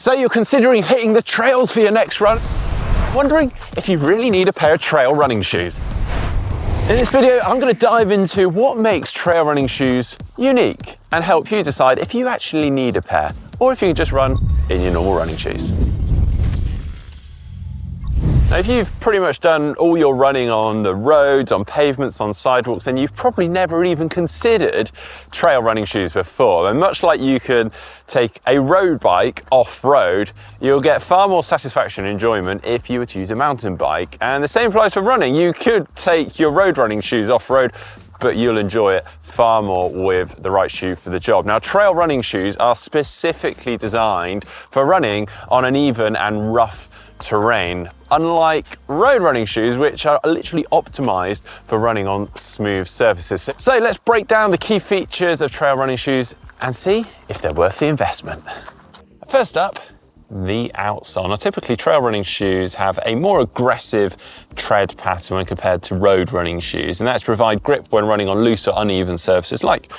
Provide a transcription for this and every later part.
So you're considering hitting the trails for your next run? Wondering if you really need a pair of trail running shoes? In this video, I'm going to dive into what makes trail running shoes unique and help you decide if you actually need a pair or if you can just run in your normal running shoes. Now, if you've pretty much done all your running on the roads, on pavements, on sidewalks, then you've probably never even considered trail running shoes before. And much like you can take a road bike off-road, you'll get far more satisfaction and enjoyment if you were to use a mountain bike. And the same applies for running. You could take your road running shoes off-road, but you'll enjoy it far more with the right shoe for the job. Now, trail running shoes are specifically designed for running on an even and rough terrain, unlike road running shoes, which are literally optimized for running on smooth surfaces. So let's break down the key features of trail running shoes and see if they're worth the investment. First up, the outsole. Now, typically trail running shoes have a more aggressive tread pattern when compared to road running shoes, and that's to provide grip when running on loose or uneven surfaces like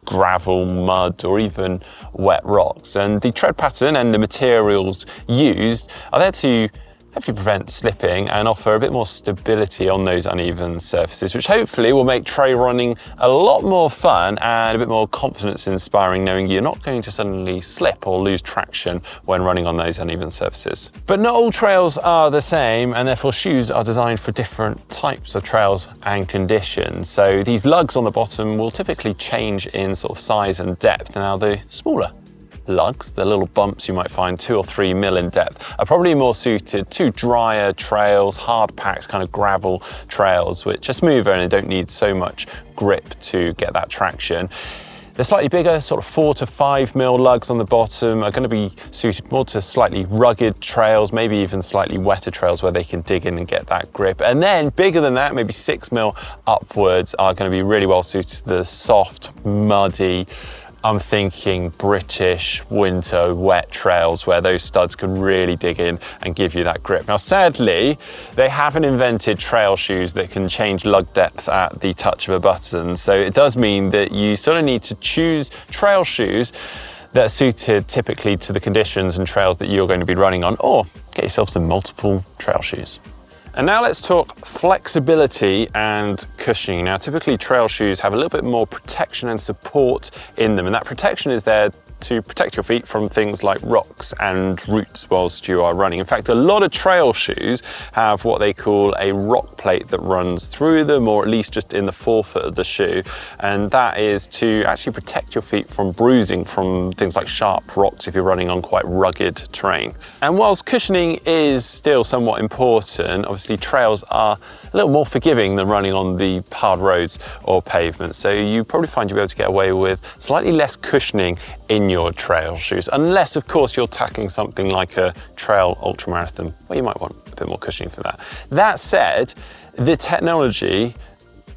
gravel, mud, or even wet rocks. And the tread pattern and the materials used are there to hopefully prevent slipping and offer a bit more stability on those uneven surfaces, which hopefully will make trail running a lot more fun and a bit more confidence inspiring, knowing you're not going to suddenly slip or lose traction when running on those uneven surfaces. But not all trails are the same, and therefore shoes are designed for different types of trails and conditions. So these lugs on the bottom will typically change in sort of size and depth. Now, the smaller lugs, the little bumps you might find 2 or 3 mil in depth, are probably more suited to drier trails, hard packed kind of gravel trails, which are smoother and don't need so much grip to get that traction. The slightly bigger, sort of 4 to 5 mil lugs on the bottom are going to be suited more to slightly rugged trails, maybe even slightly wetter trails where they can dig in and get that grip. And then bigger than that, maybe 6 mil upwards, are going to be really well suited to the soft, muddy, I'm thinking British winter wet trails where those studs can really dig in and give you that grip. Now, sadly, they haven't invented trail shoes that can change lug depth at the touch of a button. So it does mean that you sort of need to choose trail shoes that are suited typically to the conditions and trails that you're going to be running on, or get yourself some multiple trail shoes. And now let's talk flexibility and cushioning. Now, typically trail shoes have a little bit more protection and support in them, and that protection is there to protect your feet from things like rocks and roots whilst you are running. In fact, a lot of trail shoes have what they call a rock plate that runs through them, or at least just in the forefoot of the shoe, and that is to actually protect your feet from bruising from things like sharp rocks if you're running on quite rugged terrain. And whilst cushioning is still somewhat important, obviously trails are a little more forgiving than running on the hard roads or pavements, so you probably find you'll be able to get away with slightly less cushioning in your trail shoes, unless of course you're tackling something like a trail ultramarathon, where you might want a bit more cushioning for that. That said, the technology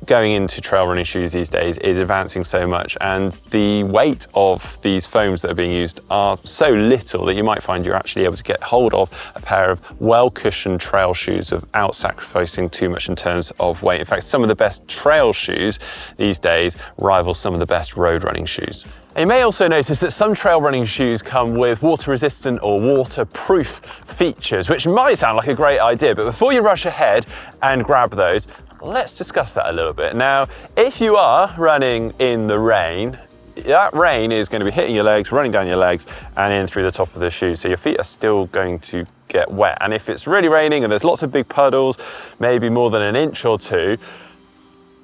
going into trail running shoes these days is advancing so much, and the weight of these foams that are being used are so little that you might find you're actually able to get hold of a pair of well-cushioned trail shoes without sacrificing too much in terms of weight. In fact, some of the best trail shoes these days rival some of the best road running shoes. You may also notice that some trail running shoes come with water-resistant or waterproof features, which might sound like a great idea, but before you rush ahead and grab those, let's discuss that a little bit. Now, if you are running in the rain, that rain is going to be hitting your legs, running down your legs and in through the top of the shoe, so your feet are still going to get wet. And if it's really raining and there's lots of big puddles, maybe more than an inch or two,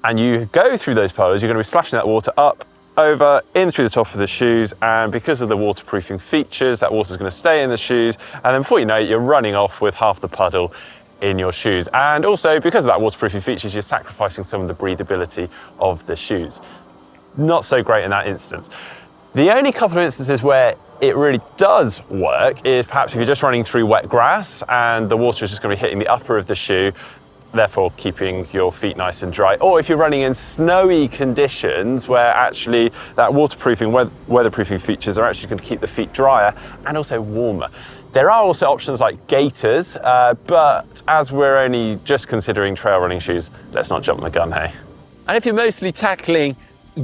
and you go through those puddles, you're going to be splashing that water up, over, in through the top of the shoes, and because of the waterproofing features, that water's going to stay in the shoes, and then before you know it, you're running off with half the puddle in your shoes. And also, because of that waterproofing features, you're sacrificing some of the breathability of the shoes. Not so great in that instance. The only couple of instances where it really does work is perhaps if you're just running through wet grass and the water is just going to be hitting the upper of the shoe, therefore keeping your feet nice and dry. Or if you're running in snowy conditions where actually that waterproofing, weatherproofing features are actually going to keep the feet drier and also warmer. There are also options like gaiters, but as we're only just considering trail running shoes, let's not jump the gun, hey? And if you're mostly tackling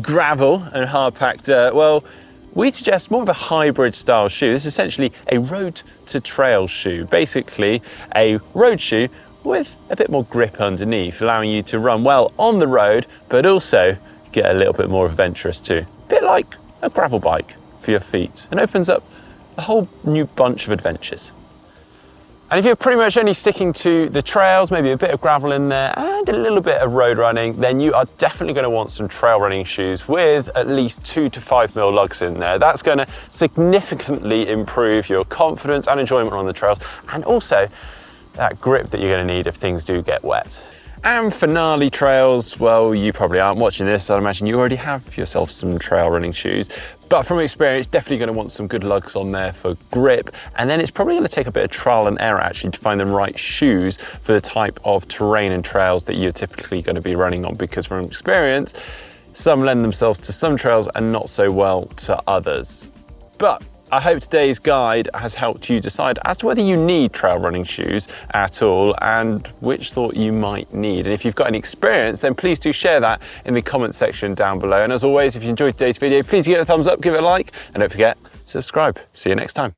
gravel and hard-packed dirt, well, we suggest more of a hybrid style shoe. This is essentially a road to trail shoe, basically a road shoe with a bit more grip underneath, allowing you to run well on the road, but also get a little bit more adventurous too. A bit like a gravel bike for your feet, and opens up a whole new bunch of adventures. And if you're pretty much only sticking to the trails, maybe a bit of gravel in there and a little bit of road running, then you are definitely going to want some trail running shoes with at least 2 to 5 mil lugs in there. That's going to significantly improve your confidence and enjoyment on the trails, and also that grip that you're going to need if things do get wet. And for gnarly trails, well, you probably aren't watching this, I'd imagine you already have yourself some trail running shoes. But from experience, definitely going to want some good lugs on there for grip. And then it's probably going to take a bit of trial and error actually to find the right shoes for the type of terrain and trails that you're typically going to be running on, because from experience, some lend themselves to some trails and not so well to others. But I hope today's guide has helped you decide as to whether you need trail running shoes at all and which sort you might need. And if you've got any experience, then please do share that in the comment section down below. And as always, if you enjoyed today's video, please give it a thumbs up, give it a like, and don't forget to subscribe. See you next time.